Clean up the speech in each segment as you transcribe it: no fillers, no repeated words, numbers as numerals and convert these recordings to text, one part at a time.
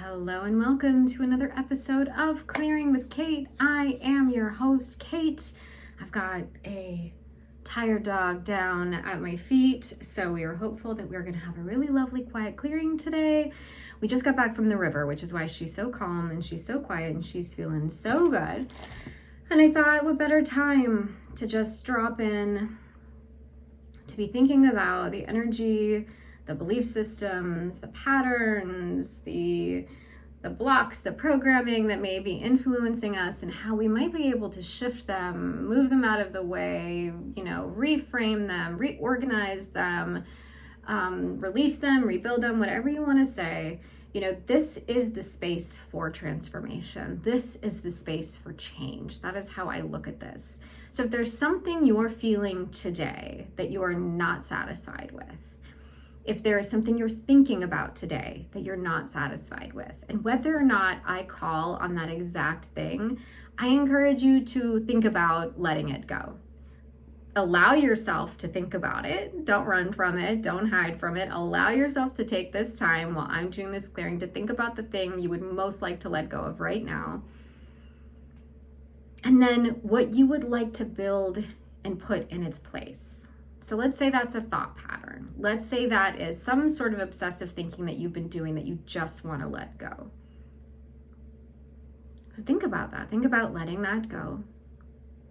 Hello and welcome to another episode of Clearing with Kate. I am your host, Kate. I've got a tired dog down at my feet, so we are hopeful that we're going to have a really lovely quiet clearing today. We just got back from the river, which is why she's so calm and she's so quiet and she's feeling so good. And I thought, what better time to just drop in to be thinking about the energy, the belief systems, the patterns, the blocks, the programming that may be influencing us, and how we might be able to shift them, move them out of the way, reframe them, reorganize them, release them, rebuild them, whatever you want to say. This is the space for transformation. This is the space for change. That is how I look at this. So if there's something you're feeling today that you are not satisfied with, if there is something you're thinking about today that you're not satisfied with, and whether or not I call on that exact thing, I encourage you to think about letting it go. Allow yourself to think about it. Don't run from it. Don't hide from it. Allow yourself to take this time while I'm doing this clearing to think about the thing you would most like to let go of right now. And then what you would like to build and put in its place. So let's say that's a thought pattern. Let's say that is some sort of obsessive thinking that you've been doing that you just want to let go. So think about that. Think about letting that go.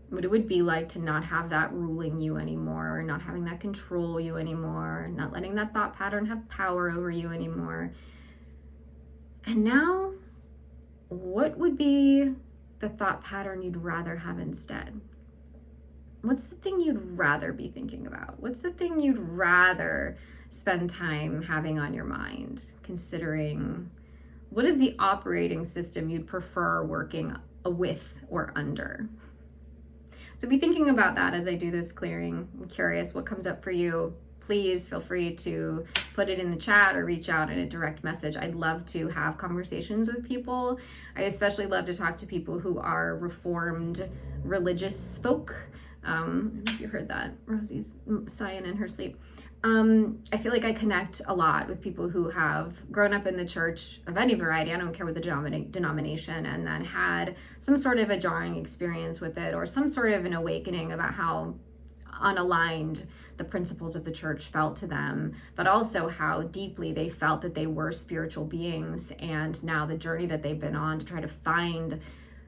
What it would be like to not have that ruling you anymore, or not having that control you anymore, not letting that thought pattern have power over you anymore. And now, what would be the thought pattern you'd rather have instead? What's the thing you'd rather be thinking about? What's the thing you'd rather spend time having on your mind, considering? What is the operating system you'd prefer working with or under? So be thinking about that as I do this clearing. I'm curious what comes up for you. Please feel free to put it in the chat or reach out in a direct message. I'd love to have conversations with people. I especially love to talk to people who are reformed religious folk. I don't know if you heard that. Rosie's sighing in her sleep. I feel like I connect a lot with people who have grown up in the church of any variety. I don't care what the denomination, and then had some sort of a jarring experience with it, or some sort of an awakening about how unaligned the principles of the church felt to them, but also how deeply they felt that they were spiritual beings. And now the journey that they've been on to try to find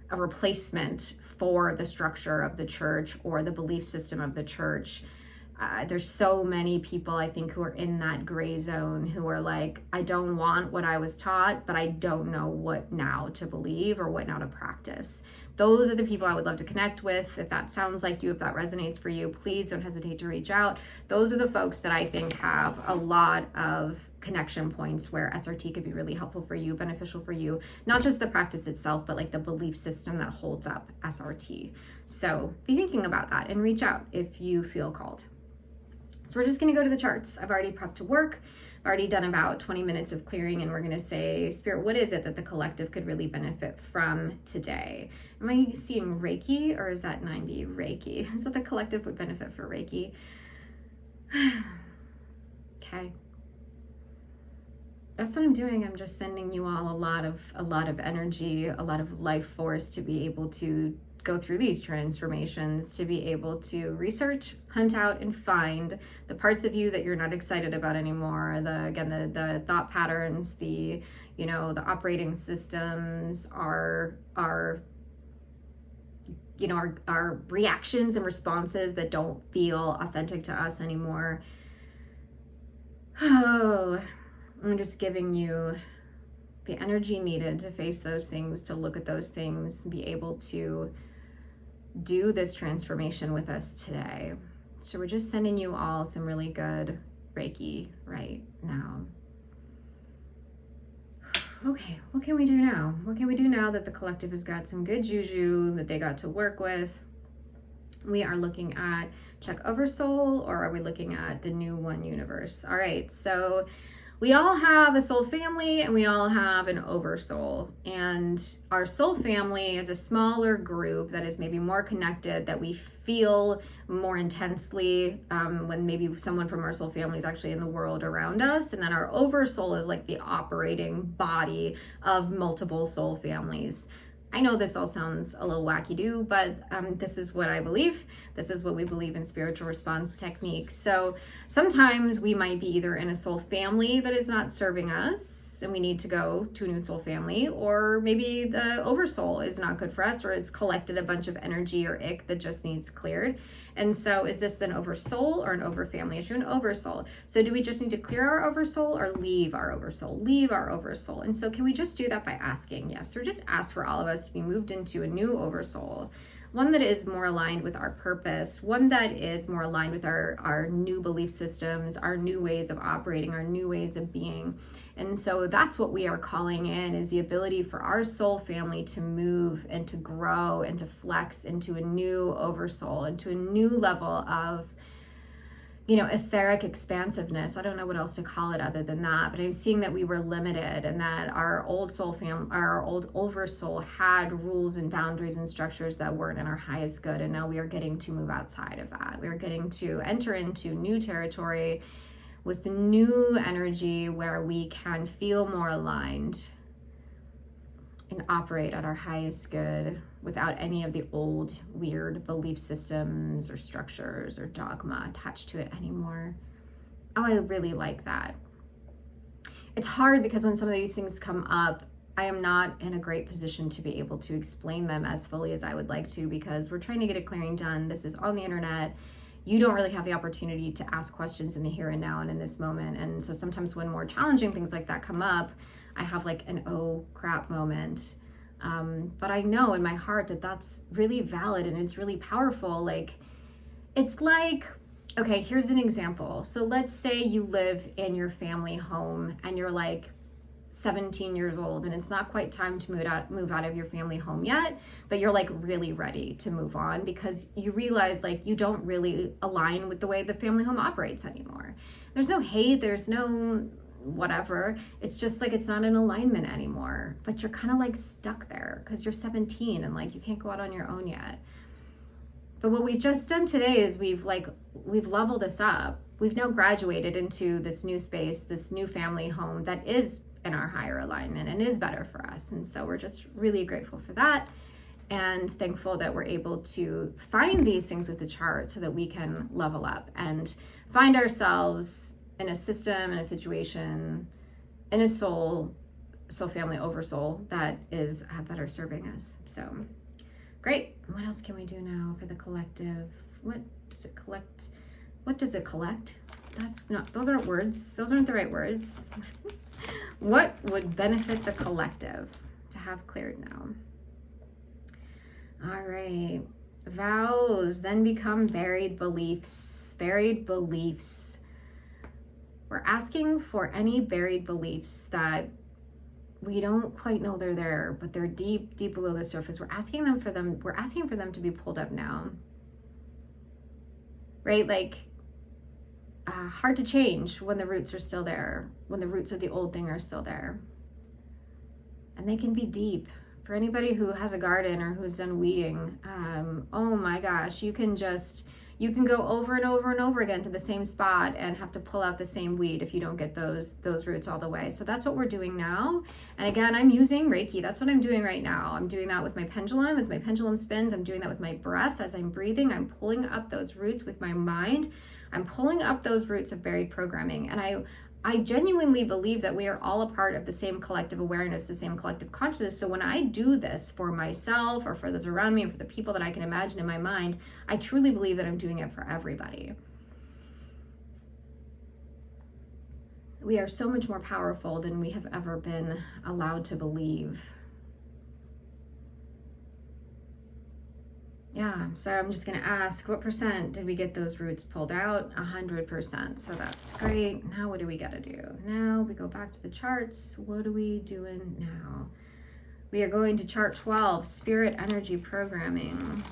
a replacement for the structure of the church or the belief system of the church. There's so many people, I think, who are in that gray zone, who are like, I don't want what I was taught, but I don't know what now to believe or what now to practice. Those are the people I would love to connect with. If that sounds like you, if that resonates for you, please don't hesitate to reach out. Those are the folks that I think have a lot of connection points where SRT could be really helpful for you, beneficial for you, not just the practice itself, but like the belief system that holds up SRT. So be thinking about that and reach out if you feel called. So we're just going to go to the charts. I've already prepped to work. I've already done about 20 minutes of clearing, and we're going to say, Spirit, what is it that the collective could really benefit from today? Am I seeing Reiki, or is that 9B Reiki? Is that the collective would benefit for Reiki? Okay. That's what I'm doing. I'm just sending you all a lot of energy, a lot of life force to be able to go through these transformations, to be able to research, hunt out, and find the parts of you that you're not excited about anymore. The thought patterns, the operating systems, our reactions and responses that don't feel authentic to us anymore. Oh, I'm just giving you the energy needed to face those things, to look at those things, be able to do this transformation with us today. So we're just sending you all some really good Reiki right now. Okay, what can we do now? What can we do now that the collective has got some good juju that they got to work with? We are looking at check Oversoul, or are we looking at the new one universe? All right, so we all have a soul family and we all have an oversoul. And our soul family is a smaller group that is maybe more connected, that we feel more intensely when maybe someone from our soul family is actually in the world around us. And then our oversoul is like the operating body of multiple soul families. I know this all sounds a little wacky-do, but this is what I believe. This is what we believe in spiritual response techniques. So sometimes we might be either in a soul family that is not serving us and we need to go to a new soul family, or maybe the oversoul is not good for us, or it's collected a bunch of energy or ick that just needs cleared. And so is this an oversoul or an overfamily issue? An oversoul. So do we just need to clear our oversoul or leave our oversoul? Leave our oversoul. And so can we just do that by asking? Yes, or just ask for all of us to be moved into a new oversoul. One that is more aligned with our purpose, one that is more aligned with our new belief systems, our new ways of operating, our new ways of being. And so that's what we are calling in, is the ability for our soul family to move and to grow and to flex into a new oversoul, into a new level of, etheric expansiveness. I don't know what else to call it other than that, but I'm seeing that we were limited and that our old soul family, our old oversoul had rules and boundaries and structures that weren't in our highest good. And now we are getting to move outside of that. We are getting to enter into new territory with new energy where we can feel more aligned and operate at our highest good without any of the old weird belief systems or structures or dogma attached to it anymore. Oh, I really like that. It's hard because when some of these things come up, I am not in a great position to be able to explain them as fully as I would like to, because we're trying to get a clearing done. This is on the internet. You don't really have the opportunity to ask questions in the here and now and in this moment. And so sometimes when more challenging things like that come up, I have like an oh crap moment. But I know in my heart that that's really valid and it's really powerful. It's like, okay, here's an example. So let's say you live in your family home and you're like 17 years old and it's not quite time to move out of your family home yet, but you're like really ready to move on because you realize like you don't really align with the way the family home operates anymore. There's no hate, there's no whatever. It's just like it's not in alignment anymore, but you're kind of like stuck there because you're 17 and like you can't go out on your own yet. But what we've just done today is we've leveled us up. We've now graduated into this new space, this new family home that is in our higher alignment and is better for us. And so we're just really grateful for that and thankful that we're able to find these things with the chart so that we can level up and find ourselves in a system, in a situation, in a soul family, oversoul that are serving us. So great. What else can we do now for the collective? What does it collect? What does it collect? Those aren't words. Those aren't the right words. What would benefit the collective to have cleared now? All right. Vows then become buried beliefs. Buried beliefs. We're asking for any buried beliefs that we don't quite know they're there, but they're deep, deep below the surface. We're asking for them to be pulled up now. Right? Hard to change when the roots are still there, when the roots of the old thing are still there. And they can be deep. For anybody who has a garden or who's done weeding, oh my gosh, you can go over and over and over again to the same spot and have to pull out the same weed if you don't get those roots all the way. So that's what we're doing now. And again, I'm using Reiki. That's what I'm doing right now. I'm doing that with my pendulum. As my pendulum spins, I'm doing that with my breath. As I'm breathing, I'm pulling up those roots with my mind. I'm pulling up those roots of buried programming. And I genuinely believe that we are all a part of the same collective awareness, the same collective consciousness. So when I do this for myself or for those around me or for the people that I can imagine in my mind, I truly believe that I'm doing it for everybody. We are so much more powerful than we have ever been allowed to believe. Yeah, so I'm just gonna ask, what percent did we get those roots pulled out? 100%, so that's great. Now what do we gotta do? Now we go back to the charts. What are we doing now? We are going to chart 12, Spirit Energy Programming.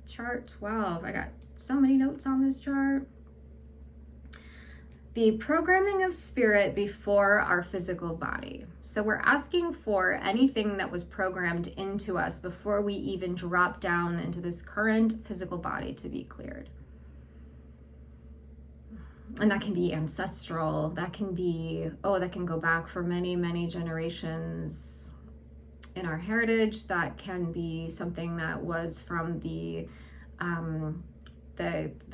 Chart 12, I got so many notes on this chart. the programming of spirit before our physical body. So we're asking for anything that was programmed into us before we even drop down into this current physical body to be cleared. And that can be ancestral, that can be, that can go back for many, many generations in our heritage. That can be something that was from the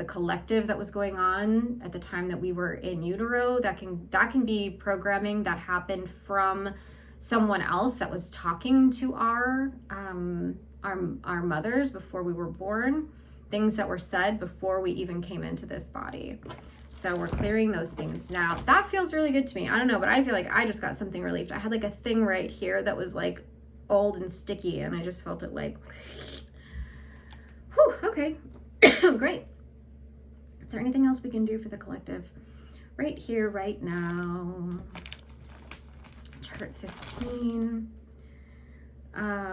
collective that was going on at the time that we were in utero. That can be programming that happened from someone else that was talking to our mothers before we were born, things that were said before we even came into this body. So we're clearing those things now. That feels really good to me. I don't know, but I feel like I just got something relieved. I had like a thing right here that was like old and sticky, and I just felt it like, whew, okay. Great. Is there anything else we can do for the collective? Right here, right now. Chart 15.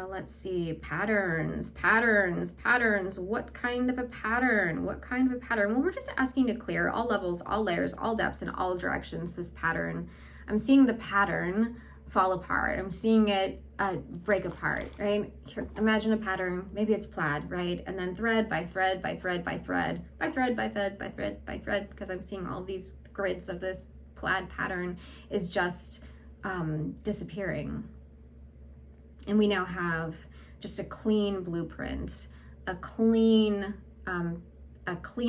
Let's see, patterns. What kind of a pattern? Well, we're just asking to clear all levels, all layers, all depths, in all directions, this pattern. I'm seeing the pattern fall apart. I'm seeing it break apart, right? Here, imagine a pattern. Maybe it's plaid, right? And then thread by thread by thread by thread by thread by thread by thread by thread, because I'm seeing all these grids of this plaid pattern is just disappearing. And we now have just a clean blueprint, a clean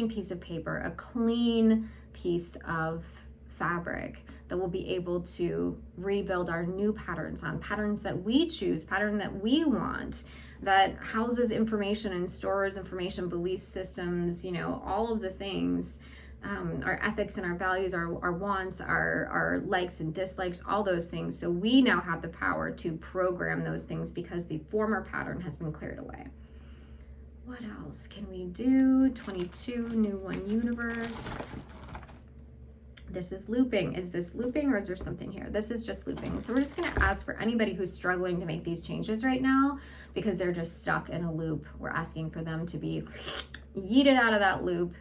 piece of paper, a clean piece of fabric that will be able to rebuild our new patterns on, patterns that we choose, pattern that we want, that houses information and stores information, belief systems, all of the things, our ethics and our values, our wants, our likes and dislikes, all those things. So we now have the power to program those things because the former pattern has been cleared away. What else can we do? 22, new one universe. This is looping. Is this looping or is there something here? This is just looping. So we're just going to ask for anybody who's struggling to make these changes right now because they're just stuck in a loop. We're asking for them to be yeeted out of that loop,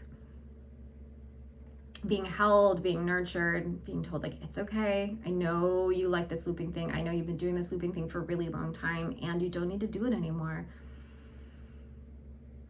being held, being nurtured, being told like, it's okay. I know you like this looping thing. I know you've been doing this looping thing for a really long time and you don't need to do it anymore.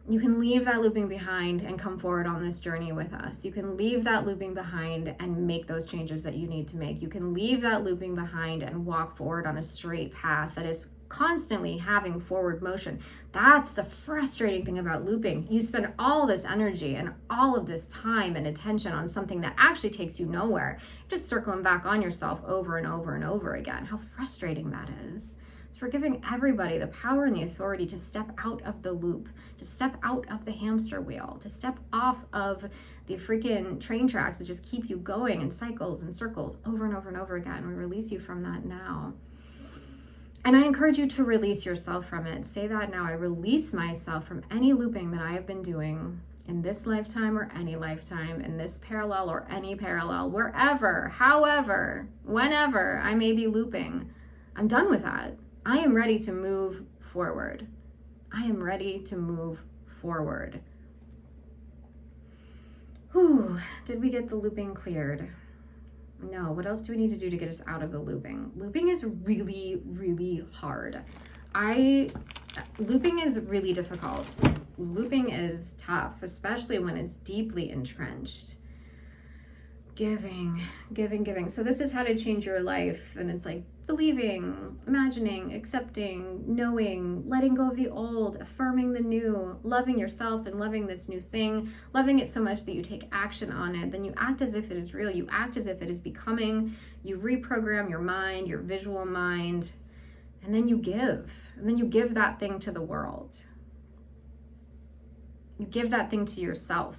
You can leave that looping behind and come forward on this journey with us. You can leave that looping behind and make those changes that you need to make. You can leave that looping behind and walk forward on a straight path that is constantly having forward motion. That's the frustrating thing about looping. You spend all this energy and all of this time and attention on something that actually takes you nowhere, just circling back on yourself over and over and over again. How frustrating that is. So we're giving everybody the power and the authority to step out of the loop, to step out of the hamster wheel, to step off of the freaking train tracks that just keep you going in cycles and circles over and over and over again. We release you from that now. And I encourage you to release yourself from it. Say that now. I release myself from any looping that I have been doing in this lifetime or any lifetime, in this parallel or any parallel, wherever, however, whenever I may be looping. I'm done with that. I am ready to move forward. I am ready to move forward. Whew, did we get the looping cleared? No, what else do we need to do to get us out of the looping? Looping is really, really hard. Looping is really difficult. Looping is tough, especially when it's deeply entrenched. Giving. So this is how to change your life. And it's like believing, imagining, accepting, knowing, letting go of the old, affirming the new, loving yourself and loving this new thing, loving it so much that you take action on it. Then you act as if it is real. You act as if it is becoming. You reprogram your mind, your visual mind, and then you give. And then you give that thing to the world. You give that thing to yourself.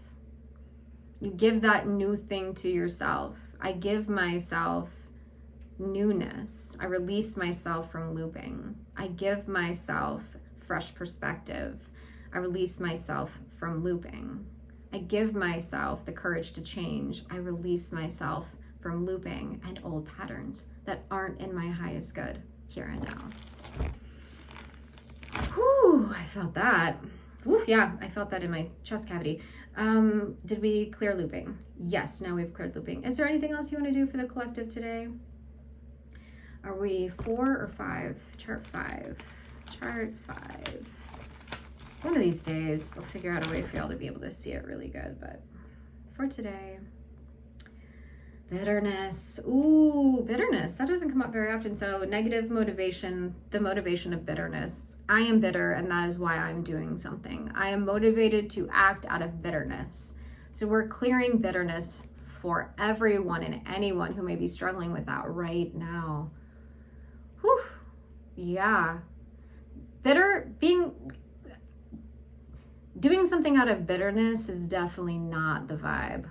You give that new thing to yourself. I give myself newness. I release myself from looping. I give myself fresh perspective. I release myself from looping. I give myself the courage to change. I release myself from looping and old patterns that aren't in my highest good here and now. Whew, I felt that. Whew, yeah, I felt that in my chest cavity. Did we clear looping? Yes, now we've cleared looping. Is there anything else you want to do for the collective today? Are we 4 or 5? Chart 5. Chart 5. One of these days, I'll figure out a way for y'all to be able to see it really good, but for today, bitterness. Ooh, bitterness. That doesn't come up very often. So negative motivation, the motivation of bitterness. I am bitter, and that is why I'm doing something. I am motivated to act out of bitterness. So we're clearing bitterness for everyone and anyone who may be struggling with that right now. Whew. Yeah. Doing something out of bitterness is definitely not the vibe.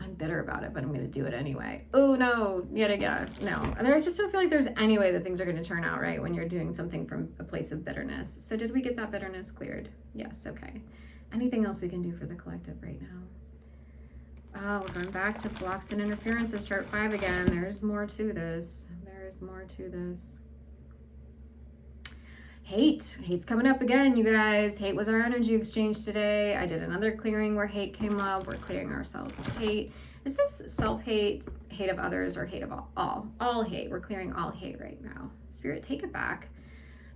I'm bitter about it, but I'm going to do it anyway. Oh no, yet again, no. And I just don't feel like there's any way that things are going to turn out right when you're doing something from a place of bitterness. So did we get that bitterness cleared? Yes, okay. Anything else we can do for the collective right now? Oh, we're going back to blocks and interferences, chart 5 again. There's more to this. There's more to this. Hate. Hate's coming up again, you guys. Hate was our energy exchange today. I did another clearing where hate came up. We're clearing ourselves of hate. Is this self-hate, hate of others, or hate of all? All hate. We're clearing all hate right now. Spirit, take it back.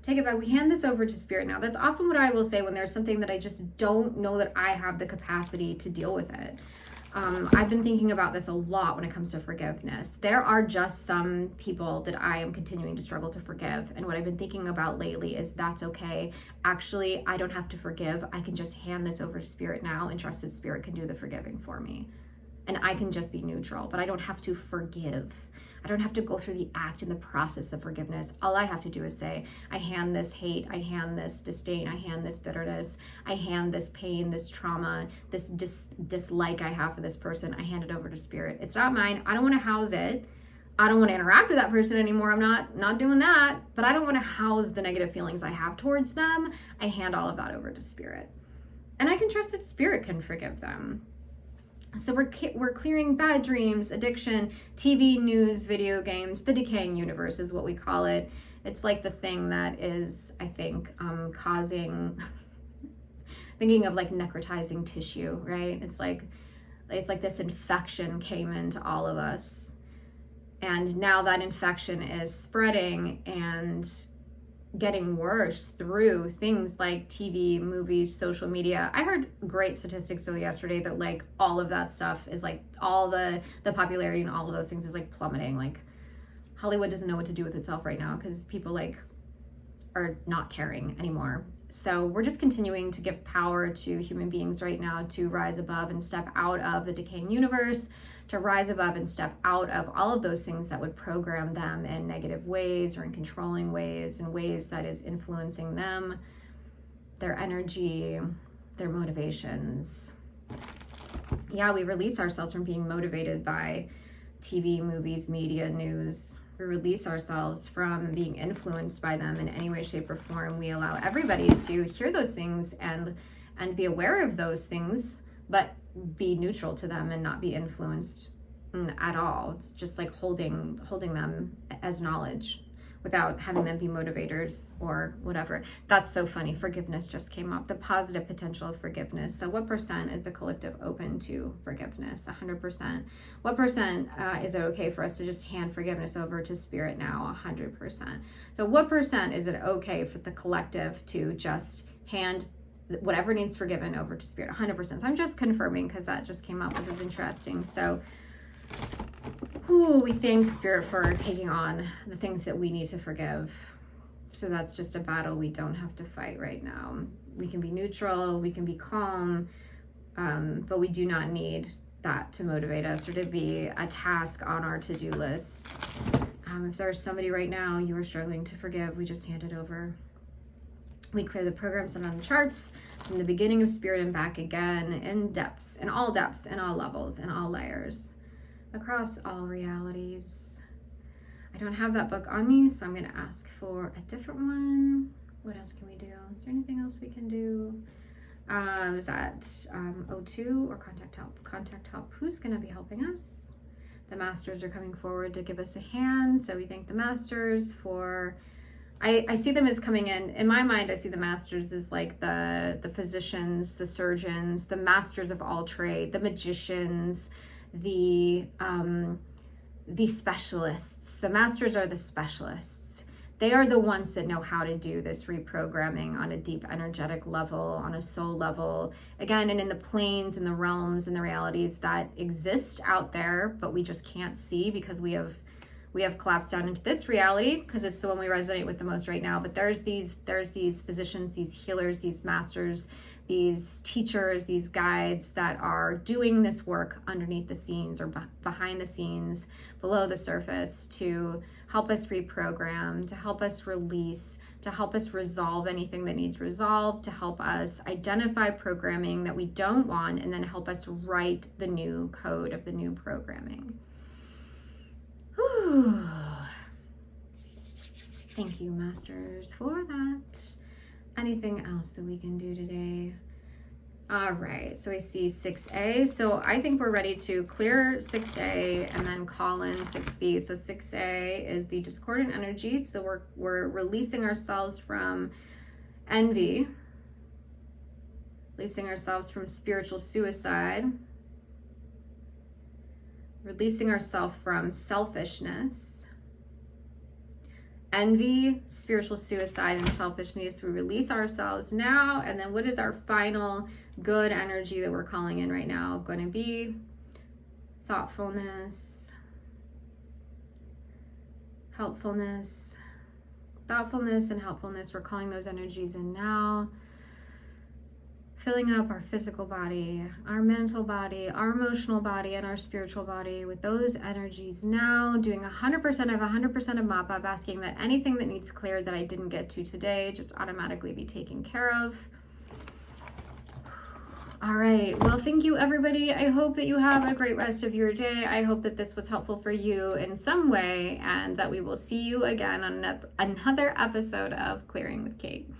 Take it back. We hand this over to Spirit now. That's often what I will say when there's something that I just don't know that I have the capacity to deal with it. I've been thinking about this a lot when it comes to forgiveness. There are just some people that I am continuing to struggle to forgive. And what I've been thinking about lately is that's okay. Actually, I don't have to forgive. I can just hand this over to Spirit now and trust that Spirit can do the forgiving for me. And I can just be neutral, but I don't have to forgive. I don't have to go through the act and the process of forgiveness. All I have to do is say, I hand this hate, I hand this disdain, I hand this bitterness, I hand this pain, this trauma, this dislike I have for this person, I hand it over to Spirit. It's not mine. I don't want to house it. I don't want to interact with that person anymore. I'm not doing that, but I don't want to house the negative feelings I have towards them. I hand all of that over to Spirit. And I can trust that Spirit can forgive them. So we're clearing bad dreams, addiction, TV, news, video games. The decaying universe is what we call it. It's like the thing that is, I think, causing, thinking of like necrotizing tissue, right? It's like this infection came into all of us. And now that infection is spreading and getting worse through things like TV, movies, social media. I heard great statistics yesterday that like all of that stuff is like all the popularity and all of those things is like plummeting. Like Hollywood doesn't know what to do with itself right now because people like are not caring anymore. So we're just continuing to give power to human beings right now to rise above and step out of the decaying universe, to rise above and step out of all of those things that would program them in negative ways or in controlling ways, in ways that is influencing them, their energy, their motivations. Yeah, we release ourselves from being motivated by TV, movies, media, news. We release ourselves from being influenced by them in any way, shape, or form. We allow everybody to hear those things and be aware of those things, but be neutral to them and not be influenced at all. It's just like holding them as knowledge without having them be motivators or whatever. That's so funny. Forgiveness just came up. The positive potential of forgiveness. So what percent is the collective open to forgiveness? 100%. What percent is it okay for us to just hand forgiveness over to Spirit now? 100%. So what percent is it okay for the collective to just hand whatever needs forgiven over to Spirit? 100%. So I'm just confirming because that just came up, which is interesting. So we thank Spirit for taking on the things that we need to forgive. So that's just a battle we don't have to fight right now. We can be neutral, we can be calm, but we do not need that to motivate us or to be a task on our to-do list. If there's somebody right now you are struggling to forgive, we just hand it over. We clear the programs that are on the charts from the beginning of Spirit and back again in depths, in all levels, in all layers, across all realities. I don't have that book on me, so I'm going to ask for a different one. What else can we do? Is there anything else we can do? Is that O2 or Contact Help? Contact Help. Who's going to be helping us? The Masters are coming forward to give us a hand, so we thank the Masters for I see them as coming in my mind. I see the masters as like the physicians, the surgeons, the masters of all trade, the magicians, the specialists. The masters are the specialists. They are the ones that know how to do this reprogramming on a deep energetic level, on a soul level, again, and in the planes and the realms and the realities that exist out there, but we just can't see because we have collapsed down into this reality because it's the one we resonate with the most right now. But there's these physicians, these healers, these masters, these teachers, these guides that are doing this work underneath the scenes or behind the scenes, below the surface, to help us reprogram, to help us release, to help us resolve anything that needs resolved, to help us identify programming that we don't want, and then help us write the new code of the new programming. Whew. Thank you, masters, for that. Anything else that we can do today? All right, so I see 6A. So I think we're ready to clear 6A and then call in 6B. So 6A is the discordant energy. So we're releasing ourselves from envy, releasing ourselves from spiritual suicide, releasing ourselves from selfishness, envy, spiritual suicide, and selfishness. We release ourselves now. And then what is our final good energy that we're calling in right now going to be? Thoughtfulness, helpfulness, thoughtfulness and helpfulness. We're calling those energies in now, filling up our physical body, our mental body, our emotional body, and our spiritual body with those energies now, doing 100% of 100% of mop-up, asking that anything that needs cleared that I didn't get to today just automatically be taken care of. All right, well, thank you, everybody. I hope that you have a great rest of your day. I hope that this was helpful for you in some way, and that we will see you again on another episode of Clearing with Kate.